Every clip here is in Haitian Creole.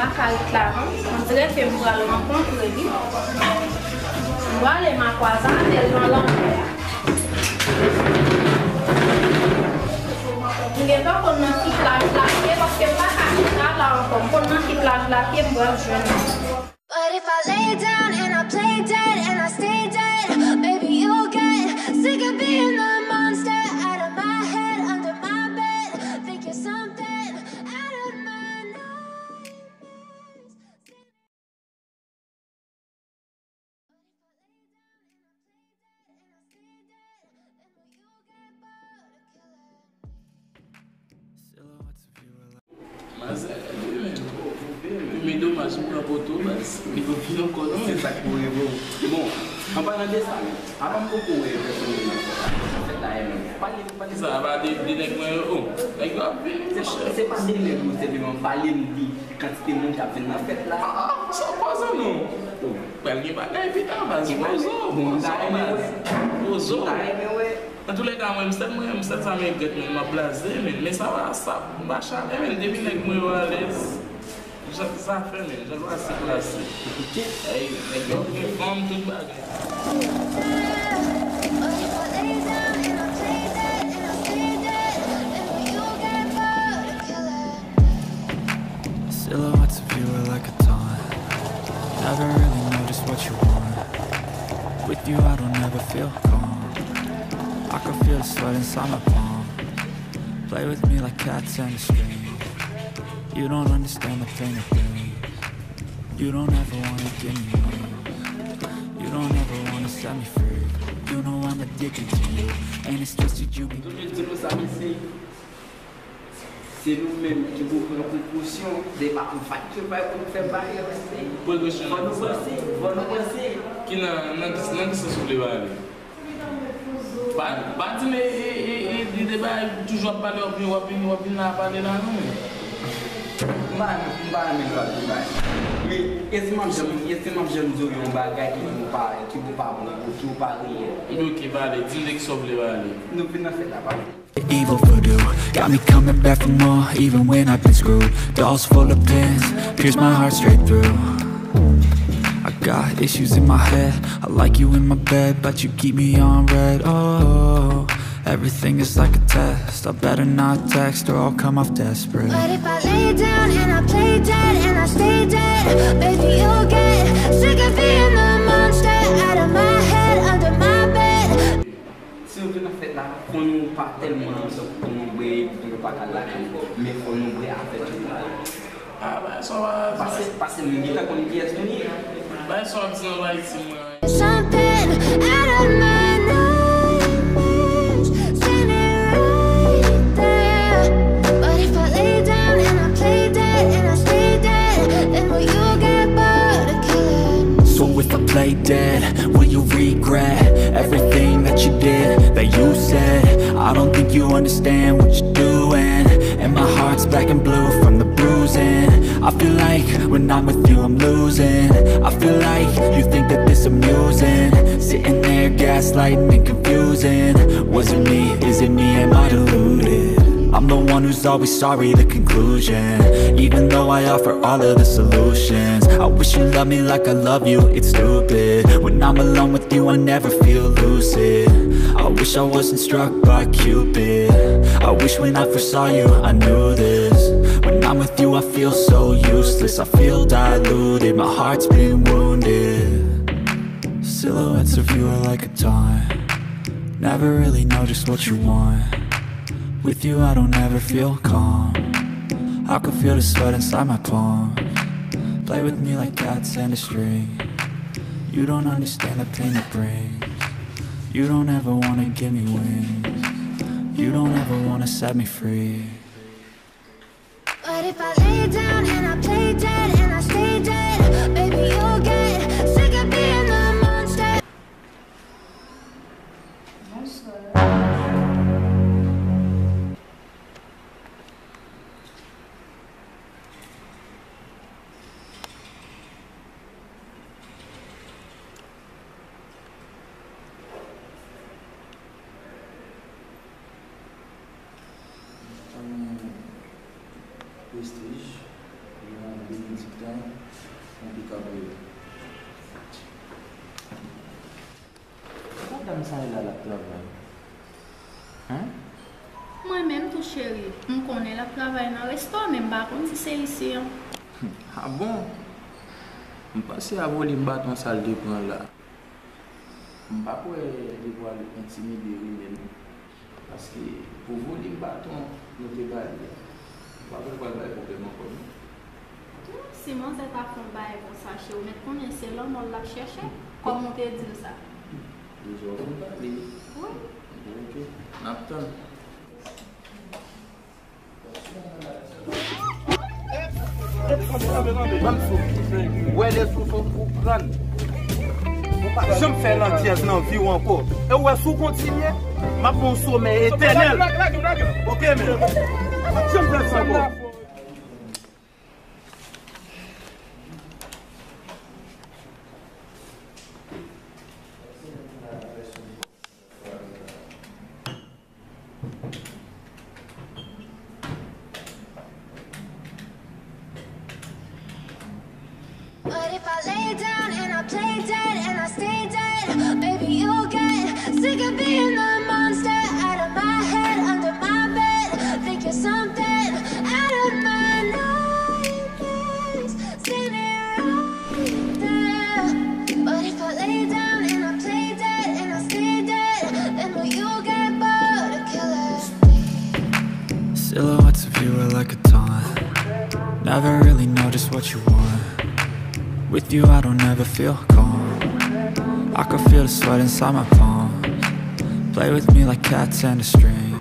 ma carie clavant, on dirait que vous allez rencontrer lui. Voilà ma croissante, elle est dans l'envers. Je ne vais pas prendre un petit plage la pied parce que pas capital là encore. Prendre un petit plage la pied, moi je ne. But if I lay down and I play dead and I stay dead, maybe you'll get sick of being the monster out of my head, under my bed. Think you're something out of my nightmares. Mas me deu mais um capotou, mas me convidou com você, sabe como eu vou. Bom, vamos para dessa, vamos pouco eu, ça va dire oh, c'est pas des nègres, c'est vraiment parler de quantité de monde qui a fait la fête là. Ah, ça passe non. Well, il va pas éviter, mais bonjour. En tous les cas, moi, je ça m'a blasé, mais ça va, ça va changer, mais depuis que je suis à l'aise, ça fait, mais je dois se placer. Et je forme toute bagarre. Silhouettes of you are like a taunt. Never really notice what you want. With you I don't ever feel calm. I can feel the sweat inside my palm. Play with me like cats and a string. You don't understand the pain of pain. You don't ever wanna give me wings. You don't ever wanna set me free. You know I'm addicted to you, and it's twisted you be. C'est nous-mêmes qui vous prenons précaution, des factures pour faire barrière. Pour nous passer. Qui n'a que ça sur les balles. Pas de débat, toujours parler au n'a parlé là non. Mais est-ce que je un bagage qui vous parle pour tout parler. Nous qui parlent, dis-nous que sauve les balles. Nous venons faire la parole. Evil voodoo got me coming back for more, even when I've been screwed. Dolls full of pins, pierce my heart straight through. I got issues in my head, I like you in my bed, but you keep me on red. Oh, everything is like a test, I better not text or I'll come off desperate. But if I lay down and I play dead and I stay dead, maybe you'll get sick of being the monster out of my head, under my bed. Si on vient faire là, on nous pas tellement pour nous briller, pour nous pas là, mais pour nous briller à faire tout. Ah ben ça va. Parce que nous disons qu'on est qui est venu. Ben ça on va ici moi. Something out of my nightmares, standing right there. But if I lay down and I play dead and I stay dead, then will you get bored of killing? So if I play dead, will you regret everything that you did, that you said? I don't think you understand what you're doing, and my heart's black and blue from the bruising. I feel like when I'm with you I'm losing. I feel like you think that this amusing, sitting there gaslighting and confusing. Was it me? Is it me? Am I deluded? I'm the one who's always sorry, the conclusion. Even though I offer all of the solutions, I wish you loved me like I love you, it's stupid. When I'm alone with you I never feel lucid. I wish I wasn't struck by Cupid. I wish when I first saw you I knew this. When I'm with you I feel so useless, I feel diluted, my heart's been wounded. Silhouettes of you are like a taunt. Never really know just what you want. With you I don't ever feel calm. I can feel the sweat inside my palm. Play with me like cats and a string. You don't understand the pain it brings. You don't ever wanna give me wings. You don't ever wanna set me free. But if I lay down and I play dead and I stay dead, maybe you'll get sick of being the monster. Prestige, ça là la travail? Hein? Moi-même, tout chéri, je connais le travail dans le restaurant, même pas comme si c'est ici. Ah bon? Je pense à voler un bâton sale de prendre là. Je ne vais pas devoir intimider Rene. Parce que pour voler un bâton, nous devons aller. Je ne vais pas faire complètement comme ça. Simon, c'est pas qu'on va pour ça chez vous, mais combien c'est l'homme on l'a cherché? Comment on te dit ça? Déjà, on va aller. Oui. Ok. Napton. Ouais, les sous sont pour prendre. Je me fais l'entière dans la vie ou encore. Et ouais, sous continuer, ma bon sommeil éternel. Ok, mais je me fais ça encore. But if I lay down and I play dead and I stay dead, baby, you'll get sick of being the monster out of my head, under my bed. Think you're something out of my nightmares, standing right there. But if I lay down and I play dead and I stay dead, then will you get bored of killing me? Silhouettes of you are like a taunt. Never really know just what you want. With you I don't ever feel calm. I can feel the sweat inside my palm. Play with me like cats and a string.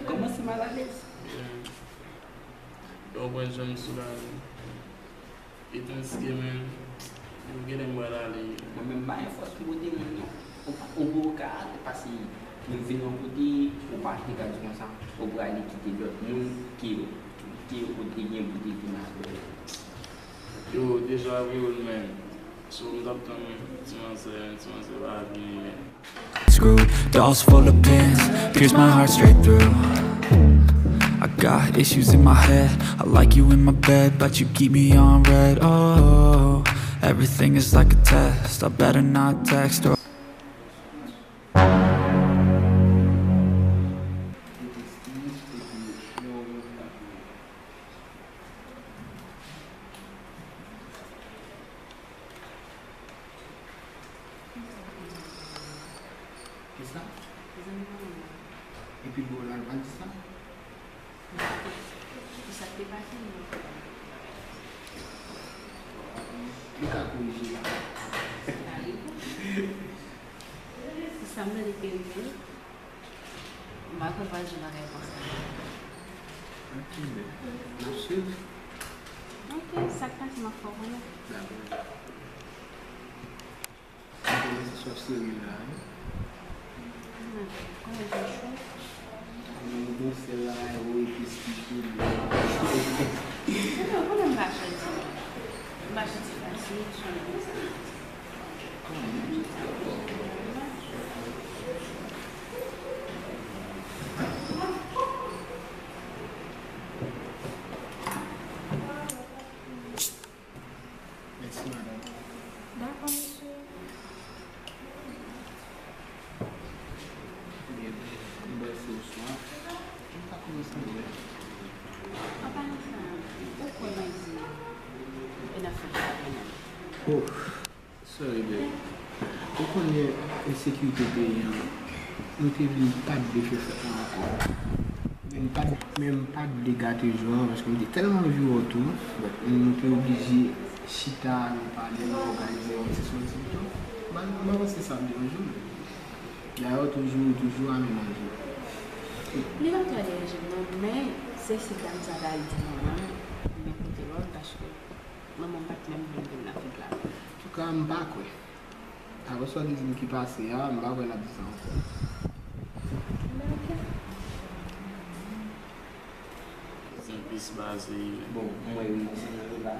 Comment c'est mal à l'aise? Eu vou já me sugar. E tem esquema. Eu quero embora ali. Mas mesmo mais forte que o demônio. O bocado, assim, no final de o parque de construção, o braille que teve que eu poderia poder nada. Eu déjà vu même. So I'm not coming to my Screwed, dolls full of pins, pierce my heart straight through. I got issues in my head, I like you in my bed, but you keep me on red. Oh, everything is like a test, I better not text or ça? Et puis bon, là, on dit ça? Ça fait partie de nous. Le cas corrigé. Ça me dit que on va pas jouer la réponse. Ok, merci. Ok, ça passe ma forme. D'accord. C'est sur celui-là. Não sei lá, eu esqueci. Vamos embaixo de facilite. Merci, madame. D'accord, monsieur. Oh, sorry, babe. Vous connaissez la sécurité paysan. Nous n'avons pas de défait encore. Même pas de dégâts de jour parce qu'on est tellement vu autour. Nous sommes obligés de chita, nous parler, nous organiser une session de symptômes. Moi, c'est ça, un jour. D'ailleurs, toujours à mélanger. Les gens qui ont des régiments, mais c'est si dans ça va le dire, mais écoutez, parce que maman pas même de l'Afrique là. En tout cas, je ne sais pas quoi. Après ça, des qui passent, je ne sais pas quoi la distance. C'est un peu basé. Bon, moi, je suis là.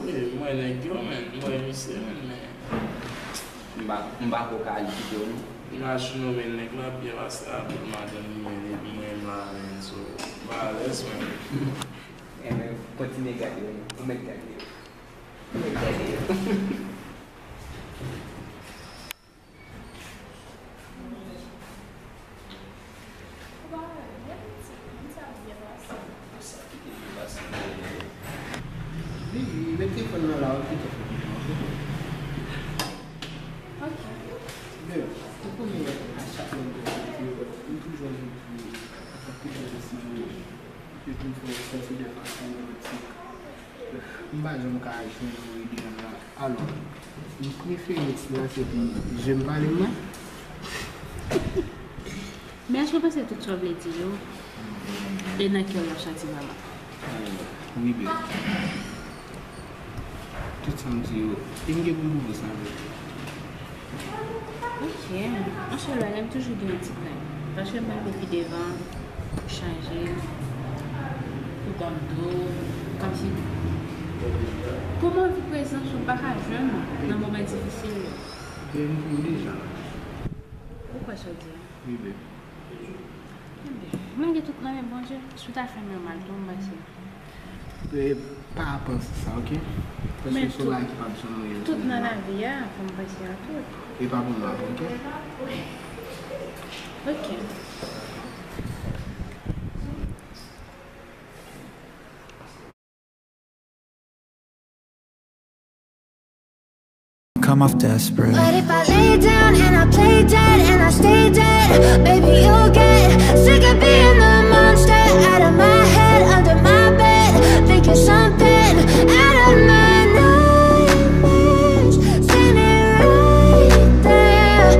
Oui, moi, je suis là, mais moi, je suis là, mais. Je ne sais pas quoi qualifier. National men like la bien parce que madame mais bien là so bah laisse moi et mais continuez garder on met garder oui mettez qu'on a là ok bleu pourquoi mais à chaque fois que toujours alors, je préfère c'est que j'aime pas les mains. Mais je pense que c'est tout ce que je veux dire. Et dans quel chantier maman? Oui, bien. Tout ça me dit, il me dit que ça. Ok. Moi, je l'aime toujours de petit plan. Parce que même depuis devant, changer, tout dans le dos, comme si. Comment vous présentez sur le barrage dans un moment difficile? Déjà. Pourquoi ça dit? Oui, bien. Moi, je suis tout le même bon Dieu. Je suis tout à fait normal, tout le monde. Pas à penser ça, ok? Parce que c'est là qui va besoin de tout dans la vie, pour me passer à tout. Et pas pour moi, ok? Ok. Come off desperate. But if I lay down and I play dead and I stay dead, baby, you'll get sick of being the monster out of my head, under my bed, thinking something out of my nightmares, standing right there.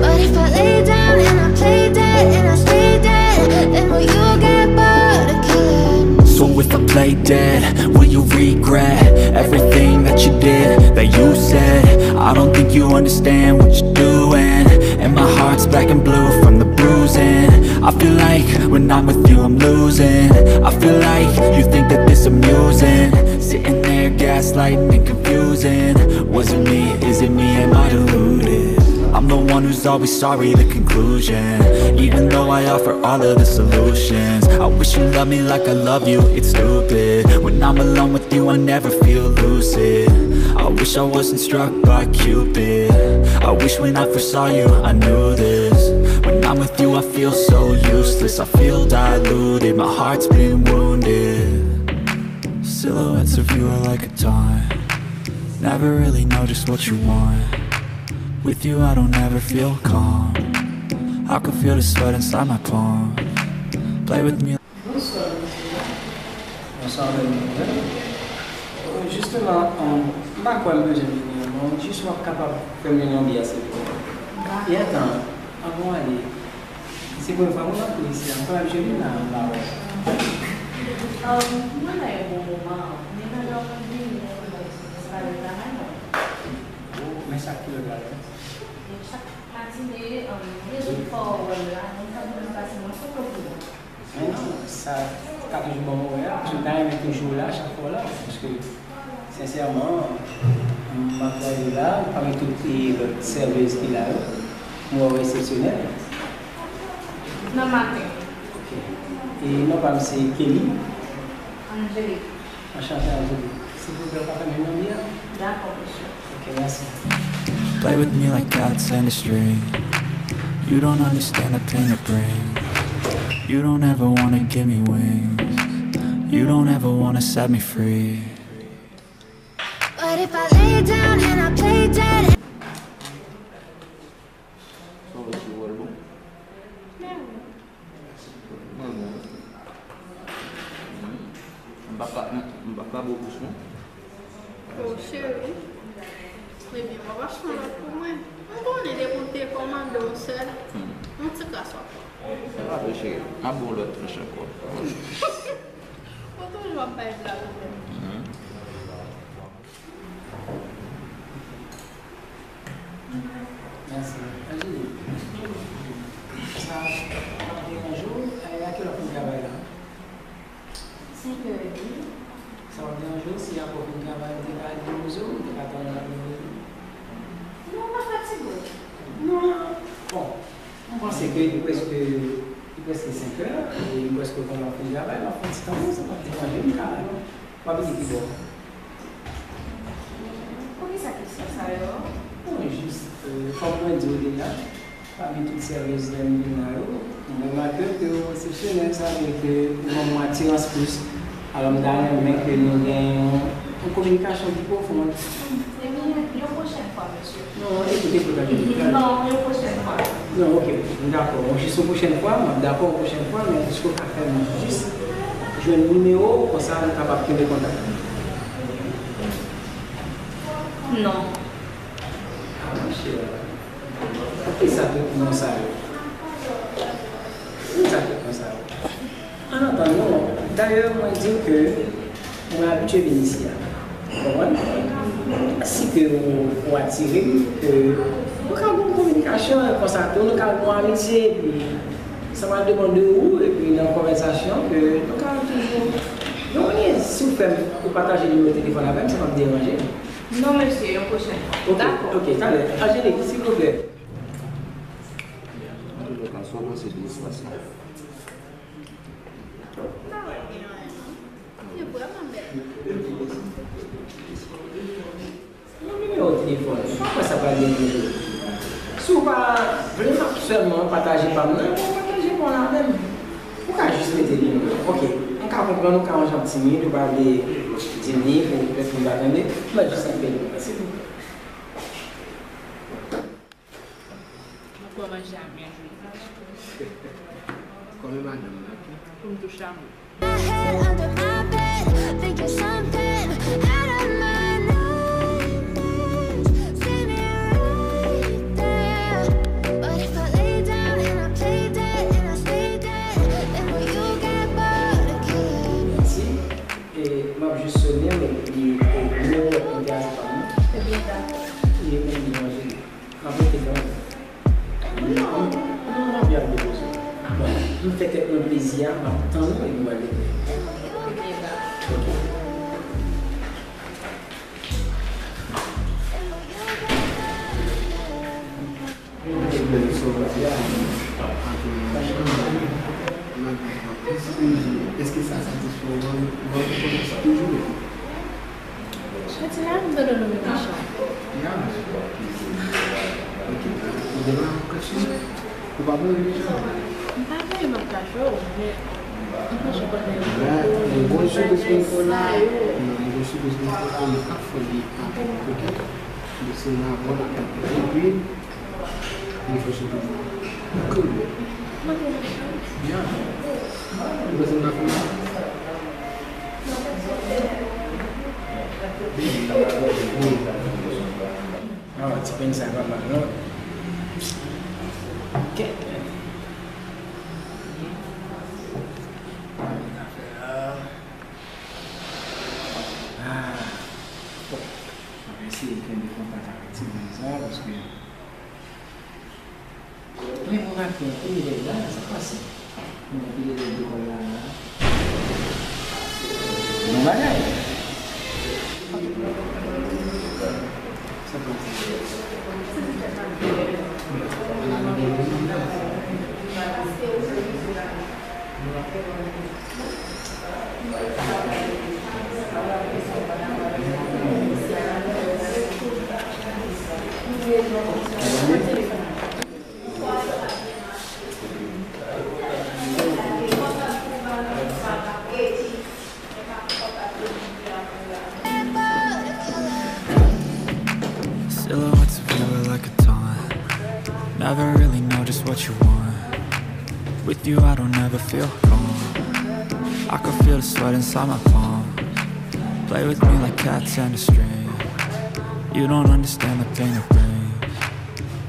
But if I lay down and I play dead and I stay dead, then will you get bored of killing? So if I play dead, will you regret everything that you did, that you said? I don't think you understand what you're doing, and my heart's black and blue from the bruising. I feel like when I'm with you I'm losing. I feel like you think that this amusing, sitting there gaslighting and confusing. Was it me? Is it me? Am I deluded? I'm the one who's always sorry, the conclusion. Even though I offer all of the solutions, I wish you loved me like I love you, it's stupid. When I'm alone with you I never feel lucid. I wish I wasn't struck by Cupid. I wish when I first saw you I knew this. When I'm with you I feel so useless, I feel diluted, my heart's been wounded. Silhouettes of you are like a taunt, never really know just what you want. With you I don't ever feel calm, I can feel the sweat inside my palm. Play with me. Bonsoir. Bonsoir, justement, je ne sais pas quoi me dire, je suis capable de faire une bien assez. Et attends, avant d'aller, c'est pour une fois qu'on a pris ici, encore je viens là. Moi, là, il y a un bon moment. Mais alors, c'est pas le travail. Mais ça qui le garde. Chaque matinée, les autres fois, on va passer mon chocolat. Mais non, ça, quand je me suis toujours là, chaque fois là, parce que sincèrement, ma foi est là, parmi toutes les serveuses qu'il a, moi réceptionnel. Non, matin. Et non, pas c'est Kelly. Angelique. Enchanté, Angelique. Si vous voulez pas faire une bien. D'accord, monsieur. Ok, merci. Play with me like cats and a string. You don't understand the pain it brings. You don't ever wanna give me wings. You don't ever wanna set me free. But if I lay down and I play dead. Pas beaucoup son. Oh chérie, mais bien, on va changer pour moi. On est démonté commando seul. On se casse pas. Ça va, chérie. Ma bonne l'autre fraîche encore. Pourtant, je vais pas être là. Merci. Angélique. Ça un jour, à quelle heure vous travaillez là? 5h30. Ça va bien un jour, si à propos de travail, tu vas aller au zoo, tu vas attendre la nuit. Non, on va fatiguer. Non. Bon, c'est qu'il presque 5 heures, et il presque qu'on va faire le travail, on va faire un petit temps, ça va te manger une carrière. On va venir plus bon. Comment ça que ça alors? Oui, juste, comme on dit au départ, parmi tous les services de l'Inyo, on remarque que c'est exceptionnel ça, avec une attirance plus. Alors, nous avons que nous avons une communication plus profonde. La prochaine fois, monsieur. Non, écoutez, non, la prochaine fois. non, ok, d'accord. Juste la prochaine fois, d'accord, la prochaine fois, mais ce qu'on va faire, juste jouer un numéro, comme ça, on est capable de prendre contact. Non. Ah, mon cher. Et ça peut non ça. Ça peut non ça. En attendant, d'ailleurs, moi je dis que on a habitué à venir ici. Si que on attirer que nous avons une communication, comme ça, nous avons une amitié, puis ça va demander où, et puis dans la conversation, que nous avons toujours. Donc, si vous faites pour partager le téléphone avec, ça va me déranger. Non, monsieur, la prochaine fois. Ok, D'accord. ok, allez, Angelique, s'il vous plaît. Il est vraiment belle. Mon numéro de téléphone, pourquoi ça va bien? Si vous ne vraiment seulement partager par nous, partager pour la même. Pourquoi juste mettre le numéro? Ok, on peut comprendre qu'on a un gentil minute, on va aller dîner pour peut-être nous attendre, mais juste un peu de numéro, s'il vous plaît. Pourquoi jamais jouer? Comme madame. Comme tout charmant. My head under my bed, thinking something out of my nightmares, standing right there. But if I lay down and I play dead and I stay dead, then will you get bored again? Merci. Et moi, je sonne, mais il numéro intéressé par nous. C'est bien d'accord. Il est même bien Angélique. En fait, c'est bon. Non, bien de besoin. Bon, nous faisons un plaisir, tant nous et nous aller. Est-ce que ça satisfait votre production toujours? Je suis là, je vais donner le machin. Ok, vous devez continuer. Vous ne pouvez pas le faire. Pas vraiment cachot, mais je connais Le bon chose que vous là, le chose que vous avez le café de ce là, et puis il faut se dire cool. Bien. Vous avez une affaire. Ah, tu penses à maman, non? Ok. Bon, on va essayer de prendre des contacts avec T.C.C. parce que. Mais vous rappelez, il est là, ça passe. Il est là. Non, bagaille. Ça passe. Silhouettes of you are like a taunt. Never really know just what you want. With you I don't ever feel calm. I can feel the sweat inside my palm. Play with me like cats and a string. You don't understand the pain it brings.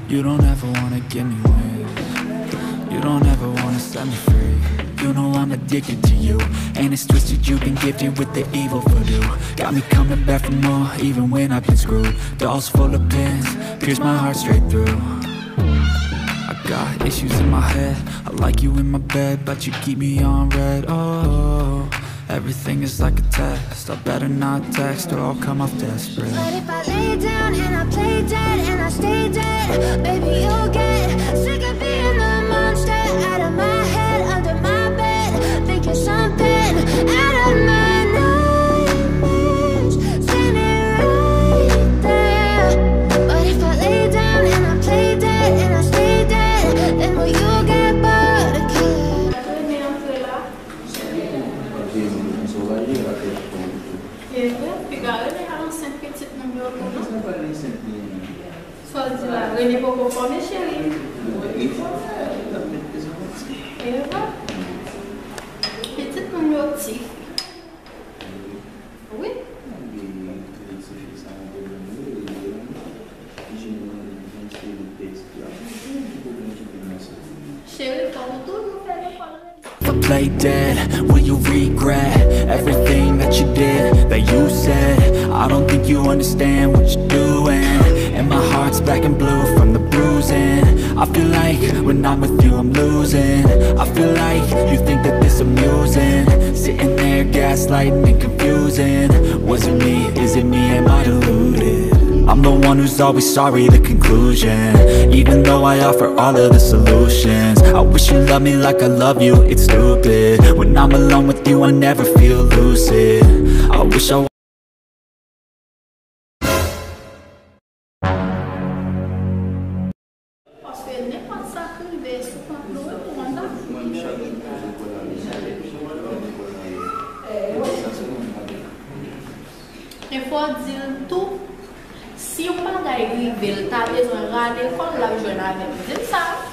You don't ever wanna give me wings. You don't ever wanna set me free. You know I'm addicted to you, and it's twisted, you've been gifted with the evil voodoo. Got me coming back for more, even when I've been screwed. Dolls full of pins, pierce my heart straight through. I got issues in my head, I like you in my bed, but you keep me on red. Oh, everything is like a test, I better not text or I'll come off desperate. But if I lay down and I play dead and I stay dead, baby, you'll get sick of being the monster. Chérie, comme tout, nous faisons If I play dead, will you regret everything that you did, that you said? I don't think you understand what you're doing, and my heart's black and blue from the bruising. I feel like when I'm with you I'm losing. I feel like you think that this amusing, sitting there gaslighting and confusing. Was it me? Is it me? Am I deluded? I'm the one who's always sorry, the conclusion. Even though I offer all of the solutions, I wish you loved me like I love you, it's stupid. When I'm alone with you I never feel lucid. I wish I Parce que n'importe ça qui arrive sur le plan, on a il faut dire tout. Si on n'a pas arrivé, tu as besoin de regarder comme la jeune avec. Dis ça.